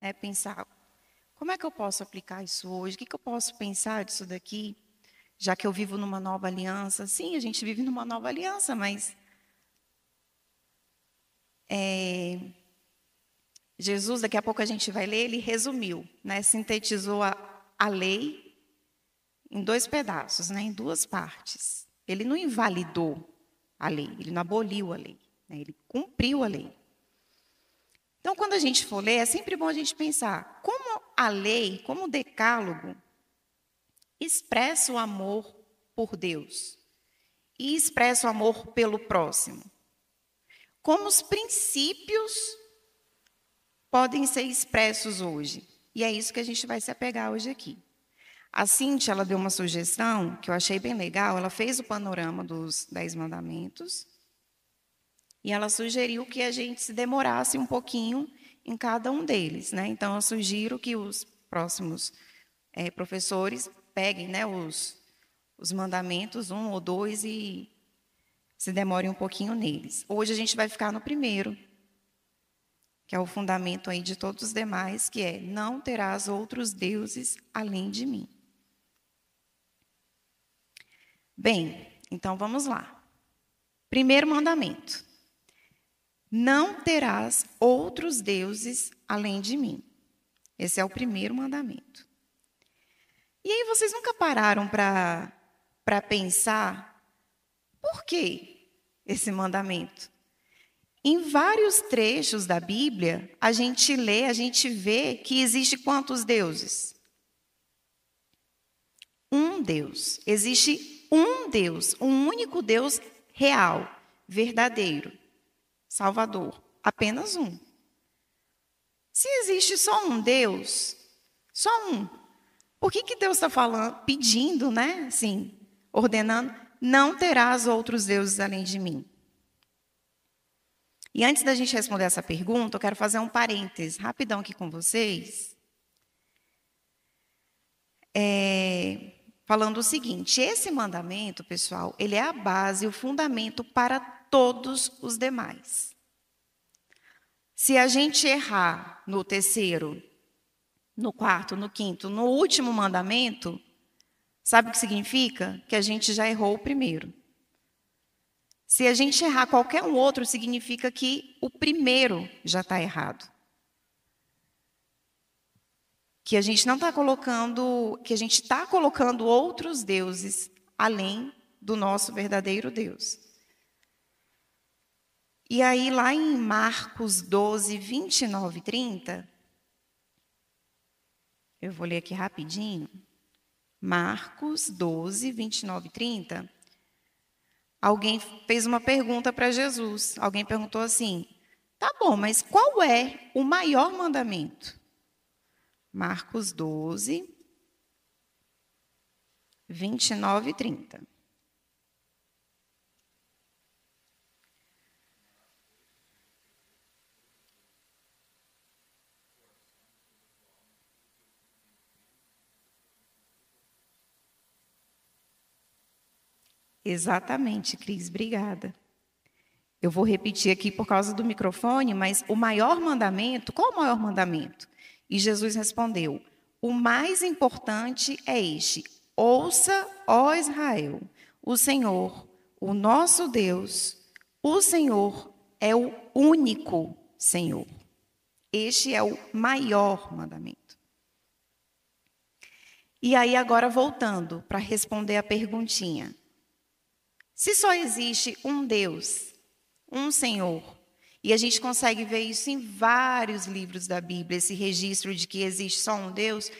né? Pensar, como é que eu posso aplicar isso hoje? O que eu posso pensar disso daqui? Já que eu vivo numa nova aliança. Sim, a gente vive numa nova aliança, mas Jesus, daqui a pouco a gente vai ler, ele resumiu, né? Sintetizou a lei em 2 pedaços, né? Em 2 partes. Ele não invalidou a lei, ele não aboliu a lei, né? Ele cumpriu a lei. Então, quando a gente for ler, é sempre bom a gente pensar como a lei, como o decálogo, expressa o amor por Deus e expressa o amor pelo próximo. Como os princípios podem ser expressos hoje. E é isso que a gente vai se apegar hoje aqui. A Cíntia, ela deu uma sugestão que eu achei bem legal. Ela fez o panorama dos 10 mandamentos e ela sugeriu que a gente se demorasse um pouquinho em cada um deles, né? Então, eu sugiro que os próximos professores peguem, né, os mandamentos, 1 ou 2, e se demorem um pouquinho neles. Hoje a gente vai ficar no primeiro, que é o fundamento aí de todos os demais, que é: não terás outros deuses além de mim. Bem, então vamos lá. Primeiro mandamento: não terás outros deuses além de mim. Esse é o primeiro mandamento. E aí vocês nunca pararam para pensar por que esse mandamento? Em vários trechos da Bíblia, a gente lê, a gente vê que existe quantos deuses? Um Deus. Existe um Deus, um único Deus real, verdadeiro, Salvador. Apenas um. Se existe só um Deus, só um, por que Deus está falando, pedindo, né? Assim, ordenando: não terás outros deuses além de mim? E antes da gente responder essa pergunta, eu quero fazer um parêntese rapidão aqui com vocês. Falando o seguinte: esse mandamento, pessoal, ele é a base, o fundamento para todos os demais. Se a gente errar no terceiro, no quarto, no quinto, no último mandamento, sabe o que significa? Que a gente já errou o primeiro. Se a gente errar qualquer um outro, significa que o primeiro já está errado. Que a gente não está colocando, que a gente está colocando outros deuses além do nosso verdadeiro Deus. E aí, lá em Marcos 12, 29 e 30, eu vou ler aqui rapidinho. Marcos 12, 29 e 30. Alguém fez uma pergunta para Jesus. Alguém perguntou assim: tá bom, mas qual é o maior mandamento? Marcos 12, 29 e 30. Exatamente, Cris, obrigada. Eu vou repetir aqui por causa do microfone, mas o maior mandamento, qual o maior mandamento? E Jesus respondeu: o mais importante é este: ouça, ó Israel, o Senhor, o nosso Deus, o Senhor é o único Senhor. Este é o maior mandamento. E aí, agora voltando para responder a perguntinha. Se só existe um Deus, um Senhor, e a gente consegue ver isso em vários livros da Bíblia, esse registro de que existe só um Deus,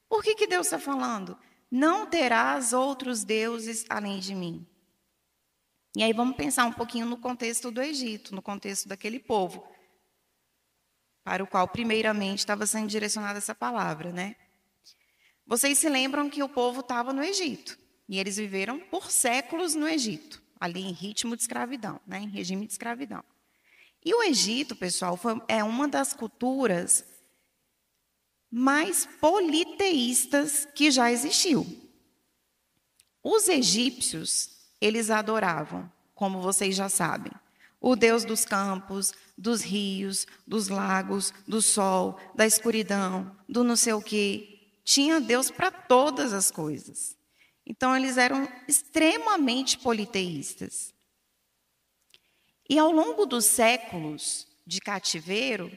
por que Deus está falando? Não terás outros deuses além de mim. E aí vamos pensar um pouquinho no contexto do Egito, no contexto daquele povo, para o qual primeiramente estava sendo direcionada essa palavra, né? Vocês se lembram que o povo estava no Egito. E eles viveram por séculos no Egito, ali em ritmo de escravidão, né, em regime de escravidão. E o Egito, pessoal, é uma das culturas mais politeístas que já existiu. Os egípcios, eles adoravam, como vocês já sabem, o Deus dos campos, dos rios, dos lagos, do sol, da escuridão, do não sei o quê. Tinha Deus para todas as coisas. Então, eles eram extremamente politeístas. E ao longo dos séculos de cativeiro,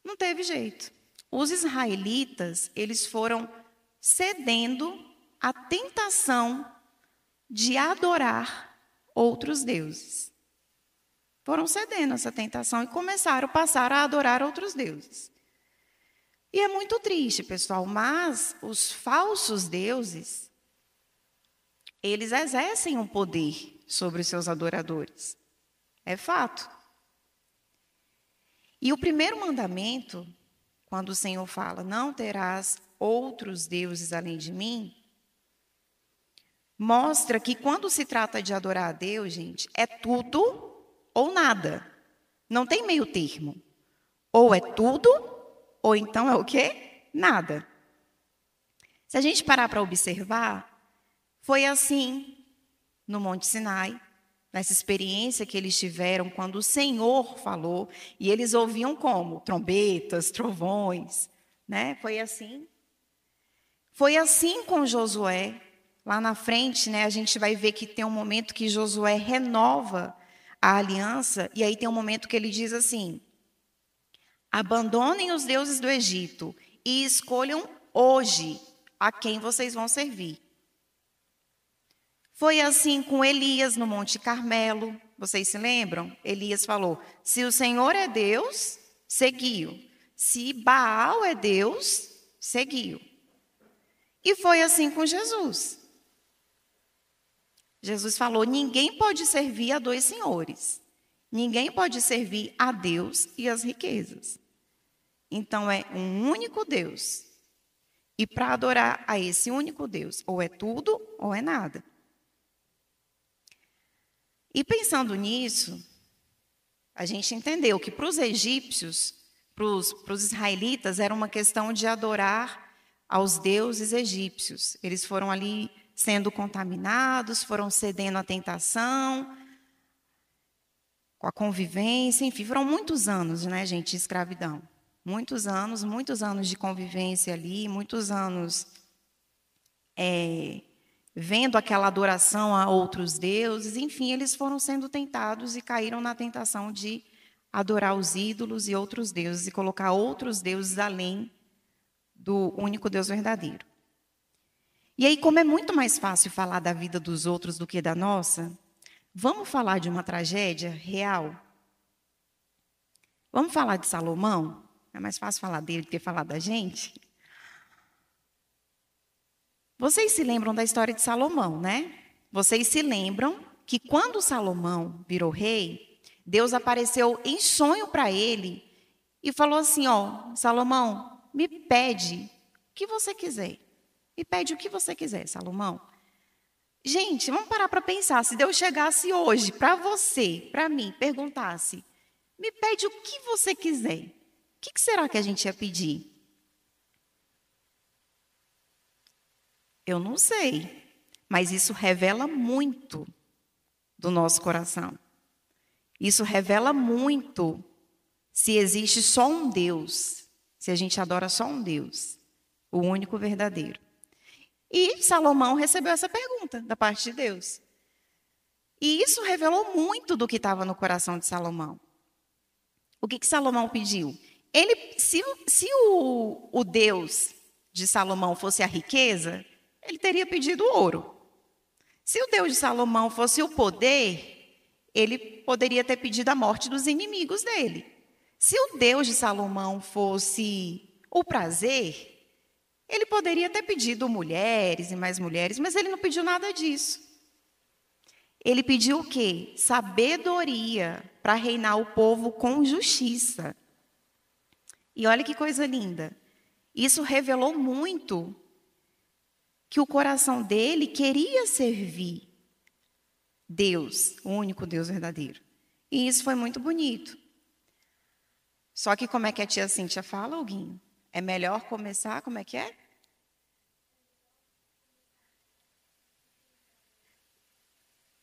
não teve jeito. Os israelitas, eles foram cedendo à tentação de adorar outros deuses. Foram cedendo essa tentação e passaram a adorar outros deuses. E é muito triste, pessoal, mas os falsos deuses, eles exercem um poder sobre os seus adoradores. É fato. E o primeiro mandamento, quando o Senhor fala, não terás outros deuses além de mim, mostra que quando se trata de adorar a Deus, gente, é tudo ou nada. Não tem meio termo. Ou é tudo, ou então é o quê? Nada. Se a gente parar para observar, foi assim no Monte Sinai, nessa experiência que eles tiveram quando o Senhor falou, e eles ouviam como? Trombetas, trovões, né? Foi assim. Foi assim com Josué. Lá na frente, né, a gente vai ver que tem um momento que Josué renova a aliança, e aí tem um momento que ele diz assim: abandonem os deuses do Egito e escolham hoje a quem vocês vão servir. Foi assim com Elias no Monte Carmelo. Vocês se lembram? Elias falou: se o Senhor é Deus, seguiu. Se Baal é Deus, seguiu. E foi assim com Jesus. Jesus falou: ninguém pode servir a dois senhores. Ninguém pode servir a Deus e as riquezas. Então é um único Deus. E para adorar a esse único Deus, ou é tudo ou é nada. E pensando nisso, a gente entendeu que para os egípcios, para os israelitas, era uma questão de adorar aos deuses egípcios. Eles foram ali sendo contaminados, foram cedendo à tentação, com a convivência, enfim, foram muitos anos, né, gente, de escravidão. Muitos anos de convivência ali, muitos anos vendo aquela adoração a outros deuses, enfim, eles foram sendo tentados e caíram na tentação de adorar os ídolos e outros deuses e colocar outros deuses além do único Deus verdadeiro. E aí, como é muito mais fácil falar da vida dos outros do que da nossa, vamos falar de uma tragédia real? Vamos falar de Salomão? É mais fácil falar dele do que falar da gente? Vocês se lembram da história de Salomão, né? Vocês se lembram que quando Salomão virou rei, Deus apareceu em sonho para ele e falou assim, ó, Salomão, me pede o que você quiser. Me pede o que você quiser, Salomão. Gente, vamos parar para pensar. Se Deus chegasse hoje para você, para mim, perguntasse, me pede o que você quiser. O que será que a gente ia pedir? Eu não sei, mas isso revela muito do nosso coração. Isso revela muito se existe só um Deus, se a gente adora só um Deus, o único verdadeiro. E Salomão recebeu essa pergunta da parte de Deus. E isso revelou muito do que estava no coração de Salomão. O que Salomão pediu? Se o Deus de Salomão fosse a riqueza, ele teria pedido ouro. Se o Deus de Salomão fosse o poder, ele poderia ter pedido a morte dos inimigos dele. Se o Deus de Salomão fosse o prazer, ele poderia ter pedido mulheres e mais mulheres, mas ele não pediu nada disso. Ele pediu o quê? Sabedoria para reinar o povo com justiça. E olha que coisa linda. Isso revelou muito que o coração dele queria servir Deus, o único Deus verdadeiro. E isso foi muito bonito. Só que como é que a tia Cíntia fala, Huguinho? É melhor começar, como é que é?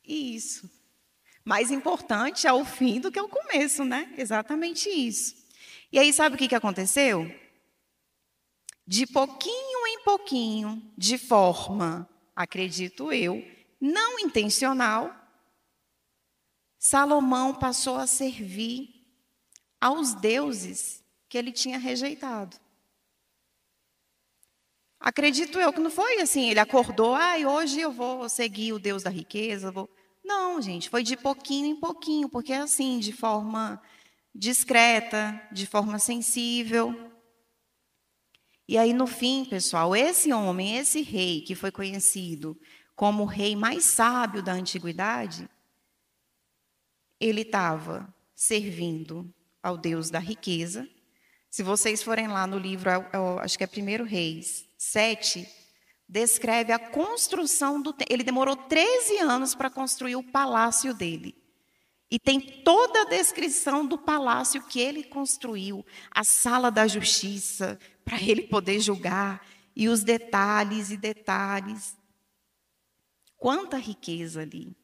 Isso. Mais importante é o fim do que o começo, né? Exatamente isso. E aí, sabe o que aconteceu? De pouquinho em pouquinho, de forma, acredito eu, não intencional, Salomão passou a servir aos deuses que ele tinha rejeitado. Acredito eu que não foi assim, ele acordou, hoje eu vou seguir o Deus da riqueza. Não, gente, foi de pouquinho em pouquinho, porque é assim, de forma discreta, de forma sensível. E aí, no fim, pessoal, esse homem, esse rei, que foi conhecido como o rei mais sábio da antiguidade, ele estava servindo ao Deus da riqueza. Se vocês forem lá no livro, acho que é 1 Reis 7, descreve a construção do templo. Ele demorou 13 anos para construir o palácio dele. E tem toda a descrição do palácio que ele construiu, a sala da justiça, para ele poder julgar, e os detalhes e detalhes. Quanta riqueza ali.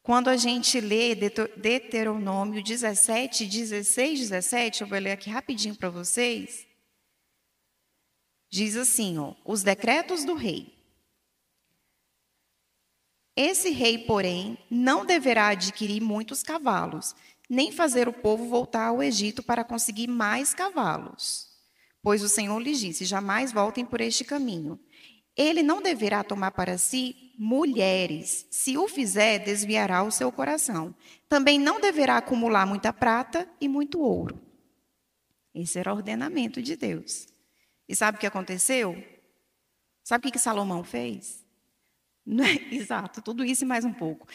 Quando a gente lê Deuteronômio 17, 16, 17, eu vou ler aqui rapidinho para vocês. Diz assim, os decretos do rei. Esse rei, porém, não deverá adquirir muitos cavalos, nem fazer o povo voltar ao Egito para conseguir mais cavalos. Pois o Senhor lhes disse, jamais voltem por este caminho. Ele não deverá tomar para si mulheres. Se o fizer, desviará o seu coração. Também não deverá acumular muita prata e muito ouro. Esse era o ordenamento de Deus. E sabe o que aconteceu? Sabe o que Salomão fez? Exato, tudo isso e mais um pouco.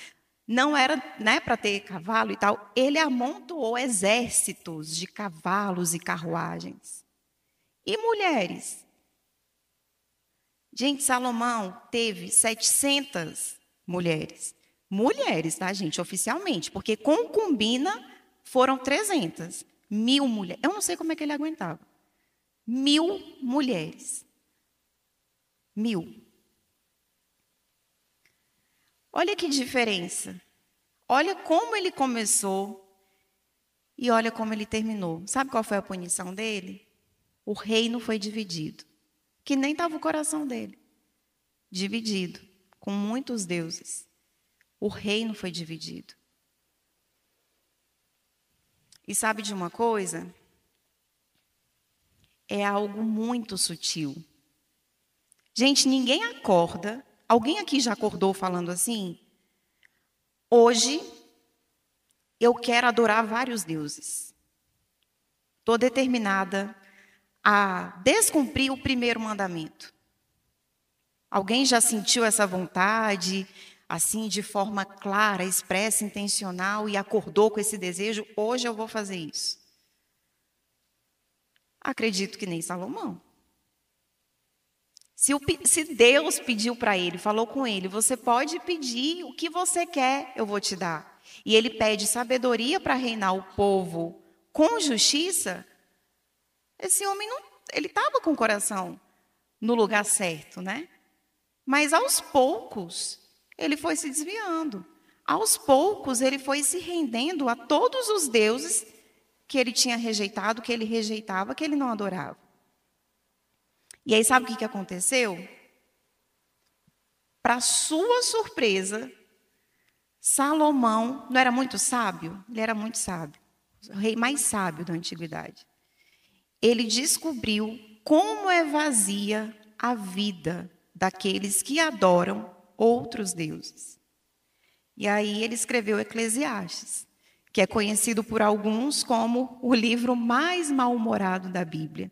Não era, para ter cavalo e tal. Ele amontoou exércitos de cavalos e carruagens. E mulheres? Gente, Salomão teve 700 mulheres. Mulheres, tá, gente? Oficialmente. Porque concubina foram 300. 1000 mulheres. Eu não sei como é que ele aguentava. 1000 mulheres. 1000. Olha que diferença. Olha como ele começou e olha como ele terminou. Sabe qual foi a punição dele? O reino foi dividido. Que nem estava o coração dele. Dividido, com muitos deuses. O reino foi dividido. E sabe de uma coisa? É algo muito sutil. Gente, ninguém acorda. Alguém aqui já acordou falando assim? Hoje, eu quero adorar vários deuses. Estou determinada a descumprir o primeiro mandamento. Alguém já sentiu essa vontade, assim, de forma clara, expressa, intencional, e acordou com esse desejo? Hoje eu vou fazer isso. Acredito que nem Salomão. Se Deus pediu para ele, falou com ele, você pode pedir o que você quer, eu vou te dar. E ele pede sabedoria para reinar o povo com justiça. Esse homem, ele estava com o coração no lugar certo, né? Mas aos poucos, ele foi se desviando. Aos poucos, ele foi se rendendo a todos os deuses que ele tinha rejeitado, que ele rejeitava, que ele não adorava. E aí, sabe o que aconteceu? Para sua surpresa, Salomão não era muito sábio? Ele era muito sábio. O rei mais sábio da antiguidade. Ele descobriu como é vazia a vida daqueles que adoram outros deuses. E aí ele escreveu Eclesiastes, que é conhecido por alguns como o livro mais mal-humorado da Bíblia.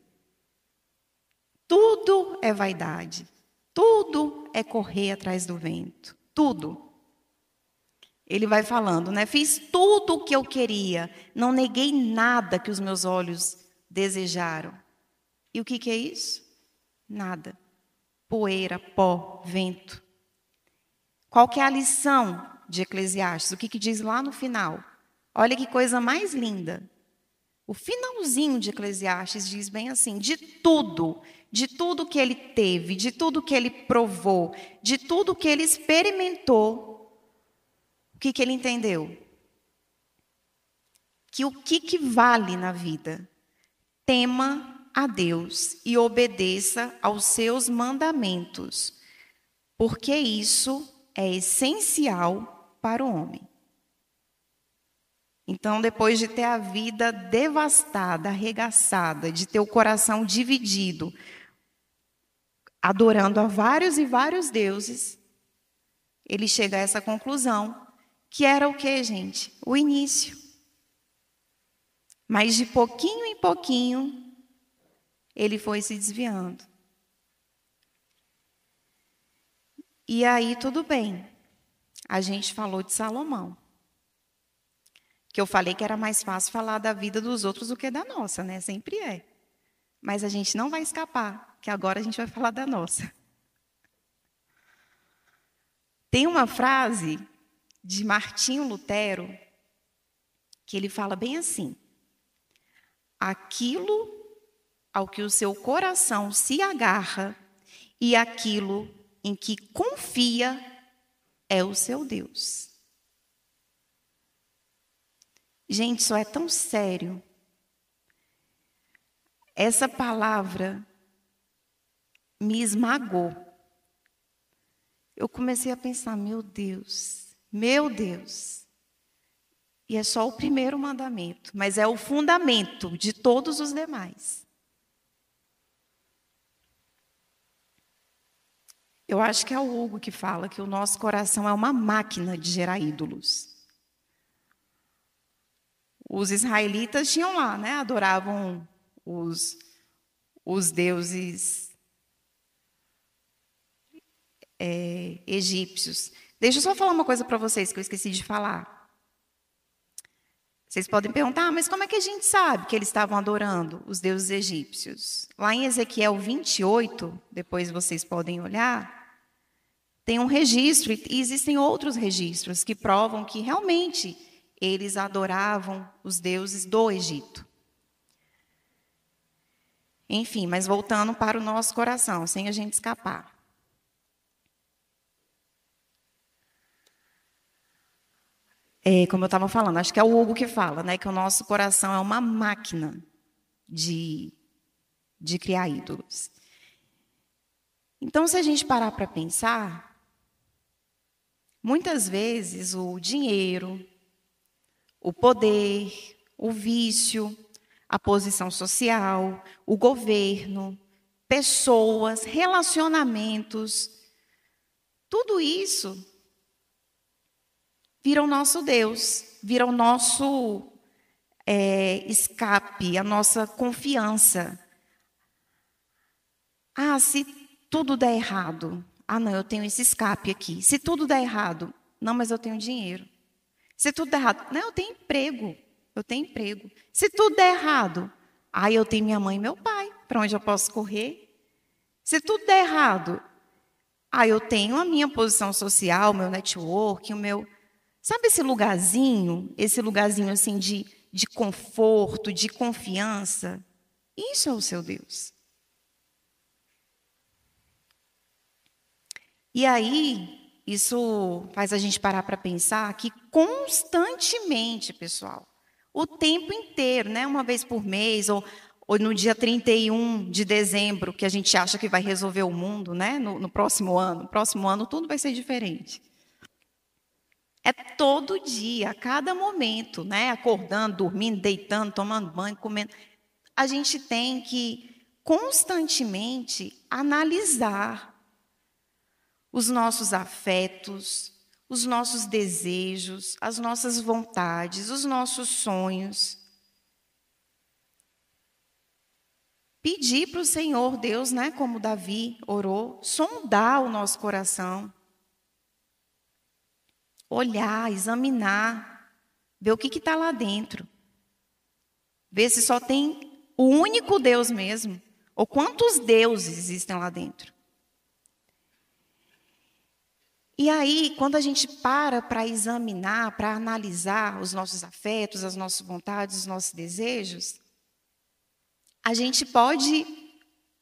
Tudo é vaidade, tudo é correr atrás do vento, tudo. Ele vai falando, né? Fiz tudo o que eu queria, não neguei nada que os meus olhos desejaram. E o que é isso? Nada. Poeira, pó, vento. Qual que é a lição de Eclesiastes? O que diz lá no final? Olha que coisa mais linda. O finalzinho de Eclesiastes diz bem assim, de tudo que ele teve, de tudo que ele provou, de tudo que ele experimentou, o que ele entendeu? Que o que vale na vida? Tema a Deus e obedeça aos seus mandamentos, porque isso é essencial para o homem. Então, depois de ter a vida devastada, arregaçada, de ter o coração dividido, adorando a vários e vários deuses, ele chega a essa conclusão, que era o quê, gente? O início. Mas de pouquinho em pouquinho, ele foi se desviando. E aí, tudo bem. A gente falou de Salomão. Que eu falei que era mais fácil falar da vida dos outros do que da nossa, né? Sempre é. Mas a gente não vai escapar, que agora a gente vai falar da nossa. Tem uma frase de Martinho Lutero que ele fala bem assim: aquilo ao que o seu coração se agarra e aquilo em que confia é o seu Deus. Gente, isso é tão sério. Essa palavra me esmagou. Eu comecei a pensar, meu Deus. E é só o primeiro mandamento, mas é o fundamento de todos os demais. Eu acho que é o Hugo que fala que o nosso coração é uma máquina de gerar ídolos. Os israelitas tinham lá, né? Adoravam os deuses egípcios. Deixa eu só falar uma coisa para vocês que eu esqueci de falar. Vocês podem perguntar, mas como é que a gente sabe que eles estavam adorando os deuses egípcios? Lá em Ezequiel 28, depois vocês podem olhar, tem um registro, e existem outros registros que provam que realmente eles adoravam os deuses do Egito. Enfim, mas voltando para o nosso coração, sem a gente escapar. Como eu estava falando, acho que é o Hugo que fala, né, que o nosso coração é uma máquina de criar ídolos. Então, se a gente parar para pensar, muitas vezes o dinheiro, o poder, o vício, a posição social, o governo, pessoas, relacionamentos, tudo isso vira o nosso Deus, vira o nosso escape, a nossa confiança. Ah, se tudo der errado, não, eu tenho esse escape aqui. Se tudo der errado, não, mas eu tenho dinheiro. Se tudo der errado, não, eu tenho emprego. Se tudo der errado, eu tenho minha mãe e meu pai, para onde eu posso correr. Se tudo der errado, eu tenho a minha posição social, meu network, o meu... Sabe esse lugarzinho assim de conforto, de confiança? Isso é o seu Deus. E aí, isso faz a gente parar para pensar que constantemente, pessoal, o tempo inteiro, né, uma vez por mês, ou no dia 31 de dezembro, que a gente acha que vai resolver o mundo, né, no próximo ano. No próximo ano tudo vai ser diferente. É todo dia, a cada momento, né, acordando, dormindo, deitando, tomando banho, comendo. A gente tem que constantemente analisar os nossos afetos, os nossos desejos, as nossas vontades, os nossos sonhos. Pedir para o Senhor Deus, né, como Davi orou, sondar o nosso coração. Olhar, examinar, ver o que está lá dentro. Ver se só tem o único Deus mesmo, ou quantos deuses existem lá dentro. E aí, quando a gente para examinar, para analisar os nossos afetos, as nossas vontades, os nossos desejos, a gente pode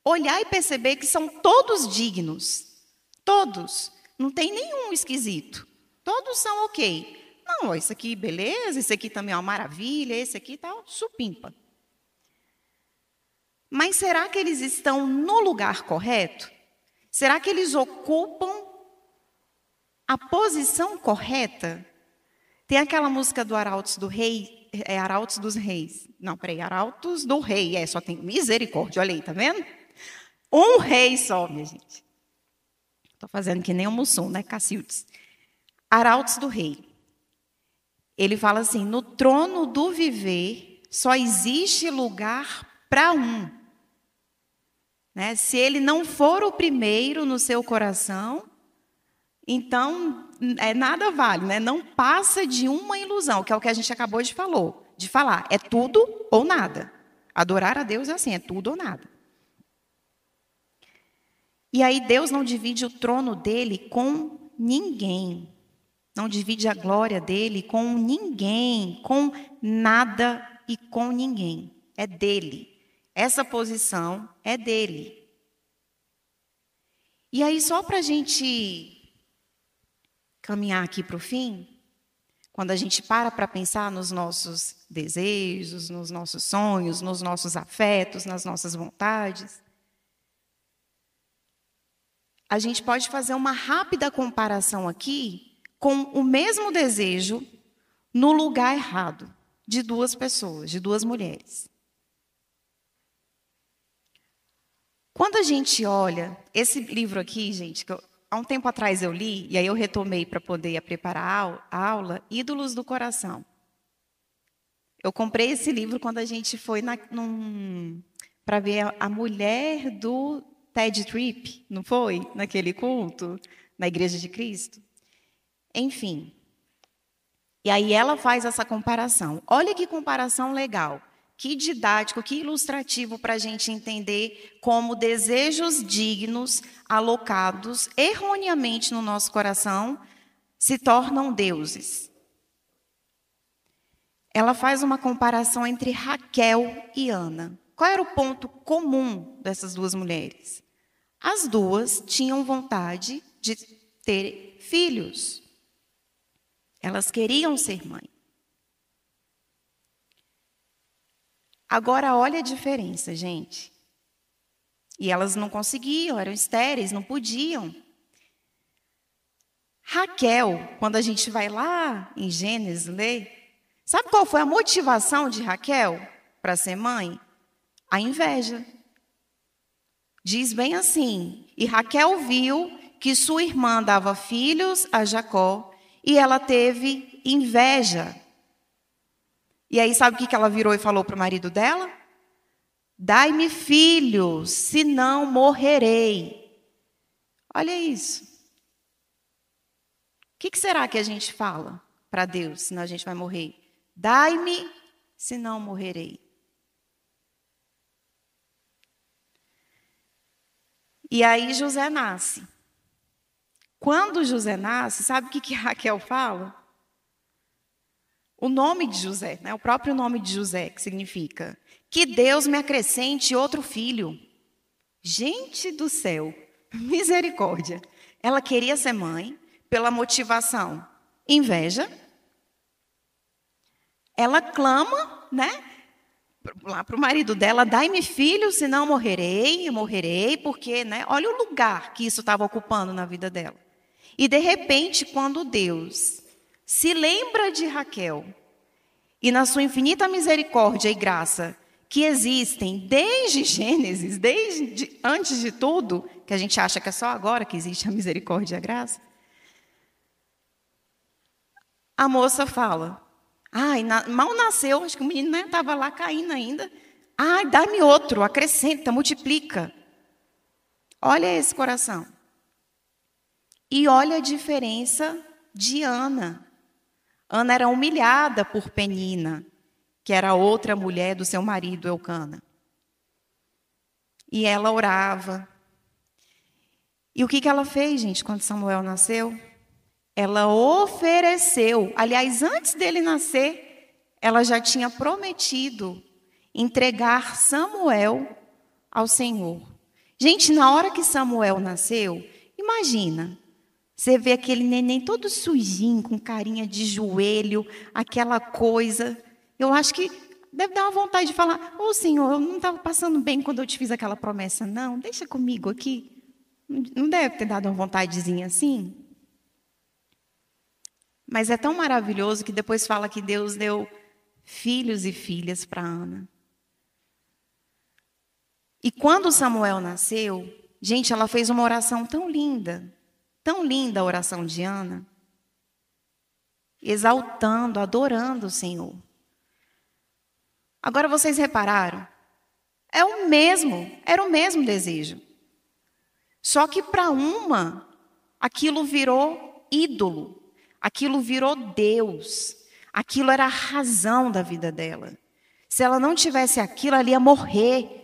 olhar e perceber que são todos dignos. Todos. Não tem nenhum esquisito. Todos são ok. Não, isso aqui, beleza, isso aqui também é uma maravilha, esse aqui tal, supimpa. Mas será que eles estão no lugar correto? Será que eles ocupam a posição correta? Tem aquela música do Arautos do Rei, Arautos dos Reis. Não, peraí, Arautos do Rei, só tem misericórdia, olha aí, tá vendo? Um rei só, minha gente. Estou fazendo que nem o Mussum, né, Cacildes? Arautos do Rei. Ele fala assim, no trono do viver só existe lugar para um. Né? Se ele não for o primeiro no seu coração, então nada vale, né? Não passa de uma ilusão, que é o que a gente acabou de falar. É tudo ou nada. Adorar a Deus é assim, é tudo ou nada. E aí Deus não divide o trono dele com ninguém. Não divide a glória dele com ninguém, com nada e com ninguém. É dele. Essa posição é dele. E aí, só para a gente caminhar aqui para o fim, quando a gente para pensar nos nossos desejos, nos nossos sonhos, nos nossos afetos, nas nossas vontades, a gente pode fazer uma rápida comparação aqui com o mesmo desejo no lugar errado de duas pessoas, de duas mulheres. Quando a gente olha esse livro aqui, gente, que há um tempo atrás eu li, e aí eu retomei para poder preparar a aula, Ídolos do Coração. Eu comprei esse livro quando a gente foi para ver a mulher do TED Trip, não foi? Naquele culto, na Igreja de Cristo. Enfim. E aí ela faz essa comparação. Olha que comparação legal. Que didático, que ilustrativo para a gente entender como desejos dignos alocados erroneamente no nosso coração se tornam deuses. Ela faz uma comparação entre Raquel e Ana. Qual era o ponto comum dessas duas mulheres? As duas tinham vontade de ter filhos. Elas queriam ser mãe. Agora, olha a diferença, gente. E elas não conseguiam, eram estéreis, não podiam. Raquel, quando a gente vai lá em Gênesis ler, sabe qual foi a motivação de Raquel para ser mãe? A inveja. Diz bem assim, e Raquel viu que sua irmã dava filhos a Jacó, e ela teve inveja. E aí, sabe o que ela virou e falou para o marido dela? Dai-me filhos, senão morrerei. Olha isso. O que será que a gente fala para Deus, senão a gente vai morrer? Dai-me, senão morrerei. E aí José nasce. Quando José nasce, sabe o que Raquel fala? O nome de José, né? O próprio nome de José, que significa que Deus me acrescente outro filho. Gente do céu, misericórdia. Ela queria ser mãe pela motivação inveja. Ela clama, né? Lá para o marido dela, dai-me filho, senão morrerei, porque, né? Olha o lugar que isso estava ocupando na vida dela. E, de repente, quando Deus se lembra de Raquel, e na sua infinita misericórdia e graça, que existem desde Gênesis, desde antes de tudo, que a gente acha que é só agora que existe a misericórdia e a graça, a moça fala, mal nasceu, acho que o menino estava lá caindo ainda, dá-me outro, acrescenta, multiplica. Olha esse coração. E olha a diferença de Ana. Ana era humilhada por Penina, que era outra mulher do seu marido Eucana. E ela orava. E o que ela fez, gente, quando Samuel nasceu? Ela ofereceu. Aliás, antes dele nascer, ela já tinha prometido entregar Samuel ao Senhor. Gente, na hora que Samuel nasceu, imagina, Você vê aquele neném todo sujinho, com carinha de joelho, aquela coisa. Eu acho que deve dar uma vontade de falar: ô Senhor, eu não estava passando bem quando eu te fiz aquela promessa, não. Deixa comigo aqui. Não deve ter dado uma vontadezinha assim? Mas é tão maravilhoso que depois fala que Deus deu filhos e filhas para Ana. E quando Samuel nasceu, gente, ela fez uma oração tão linda a oração de Ana, exaltando, adorando o Senhor. Agora vocês repararam? Era o mesmo desejo. Só que para uma, aquilo virou ídolo, aquilo virou Deus, aquilo era a razão da vida dela. Se ela não tivesse aquilo, ela ia morrer.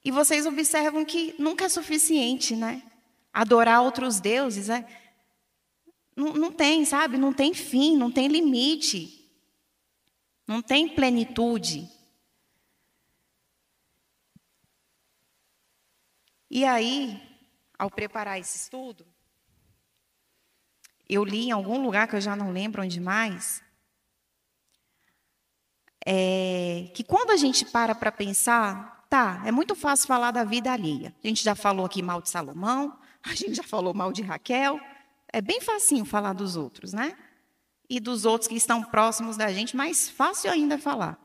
E vocês observam que nunca é suficiente, né? Adorar outros deuses, não tem, sabe? Não tem fim, não tem limite. Não tem plenitude. E aí, ao preparar esse estudo, eu li em algum lugar, que eu já não lembro onde mais, que quando a gente para pensar, tá, é muito fácil falar da vida alheia. A gente já falou aqui mal de Salomão, a gente já falou mal de Raquel. É bem facinho falar dos outros, né? E dos outros que estão próximos da gente, mais fácil ainda é falar.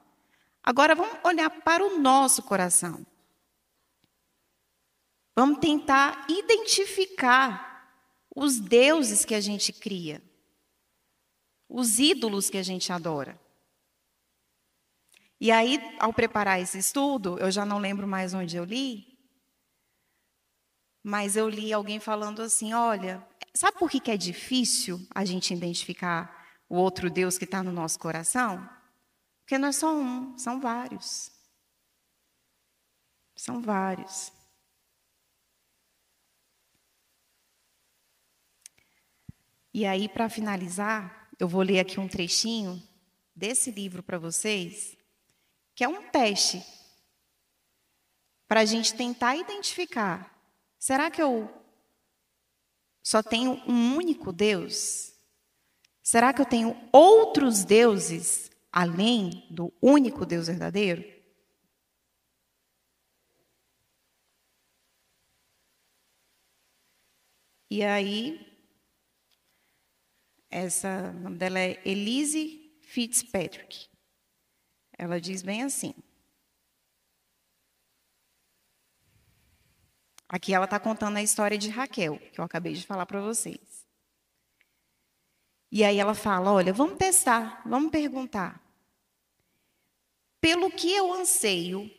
Agora vamos olhar para o nosso coração. Vamos tentar identificar os deuses que a gente cria, os ídolos que a gente adora. E aí, ao preparar esse estudo, eu já não lembro mais onde eu li, mas eu li alguém falando assim: olha, sabe por que é difícil a gente identificar o outro Deus que está no nosso coração? Porque não é só um, são vários. São vários. E aí, para finalizar, eu vou ler aqui um trechinho desse livro para vocês, que é um teste para a gente tentar identificar: será que eu só tenho um único Deus? Será que eu tenho outros deuses além do único Deus verdadeiro? E aí, o nome dela é Elise Fitzpatrick. Ela diz bem assim. Aqui ela está contando a história de Raquel, que eu acabei de falar para vocês. E aí ela fala: olha, vamos testar, vamos perguntar. Pelo que eu anseio,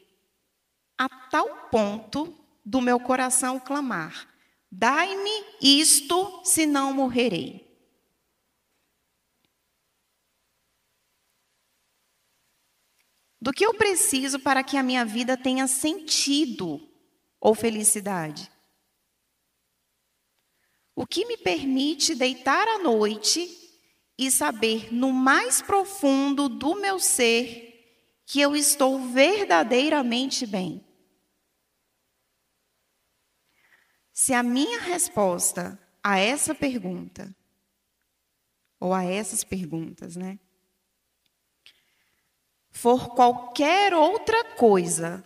a tal ponto do meu coração clamar: dai-me isto, senão morrerei. Do que eu preciso para que a minha vida tenha sentido ou felicidade? O que me permite deitar à noite e saber no mais profundo do meu ser que eu estou verdadeiramente bem? Se a minha resposta a essa pergunta, ou a essas perguntas, né, for qualquer outra coisa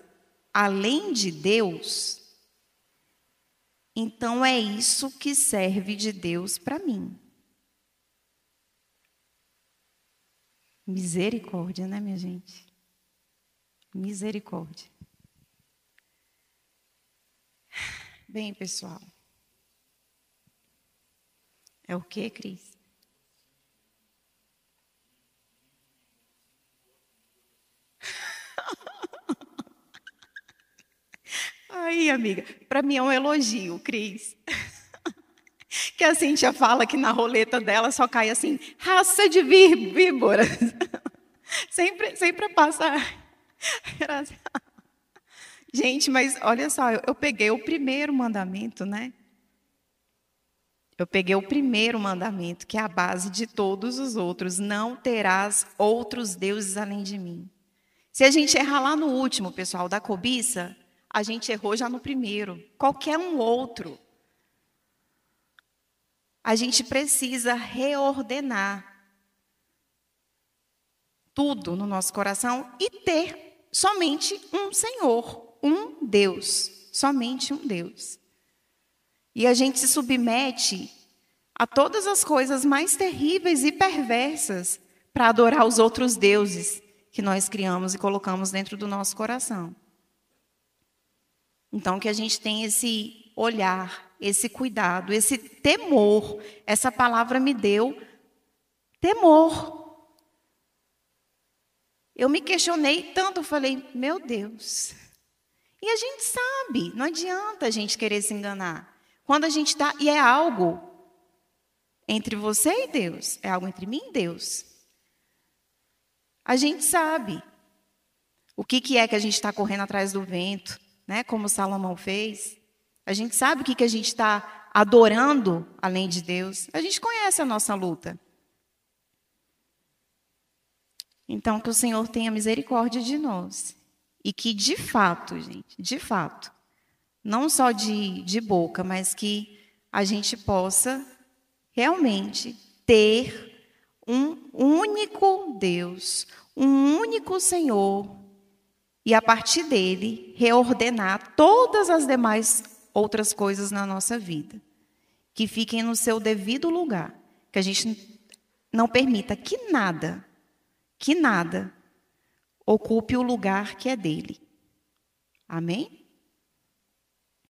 além de Deus, então é isso que serve de Deus para mim. Misericórdia, né, minha gente? Misericórdia. Bem, pessoal. É o quê, Cris? Aí, amiga, para mim é um elogio, Cris. Que a Cíntia fala que na roleta dela só cai assim: raça de víboras. Sempre passa. Gente, mas olha só, eu peguei o primeiro mandamento, né? Eu peguei o primeiro mandamento, que é a base de todos os outros: não terás outros deuses além de mim. Se a gente errar lá no último, pessoal, da cobiça, a gente errou já no primeiro. Qualquer um outro a gente precisa reordenar tudo no nosso coração e ter somente um Senhor, um Deus, somente um Deus. E a gente se submete a todas as coisas mais terríveis e perversas para adorar os outros deuses que nós criamos e colocamos dentro do nosso coração. Então, que a gente tenha esse olhar, esse cuidado, esse temor. Essa palavra me deu temor. Eu me questionei tanto, eu falei, meu Deus. E a gente sabe, não adianta a gente querer se enganar. Quando a gente está, e é algo entre você e Deus, é algo entre mim e Deus. A gente sabe o que é que a gente está correndo atrás do vento, né? Como Salomão fez. A gente sabe o que a gente está adorando além de Deus. A gente conhece a nossa luta. Então, que o Senhor tenha misericórdia de nós. E que, de fato, gente, de fato, não só de boca, mas que a gente possa realmente ter um único Deus, um único Senhor, e a partir dele reordenar todas as demais outras coisas na nossa vida, que fiquem no seu devido lugar, que a gente não permita que nada ocupe o lugar que é dele. Amém?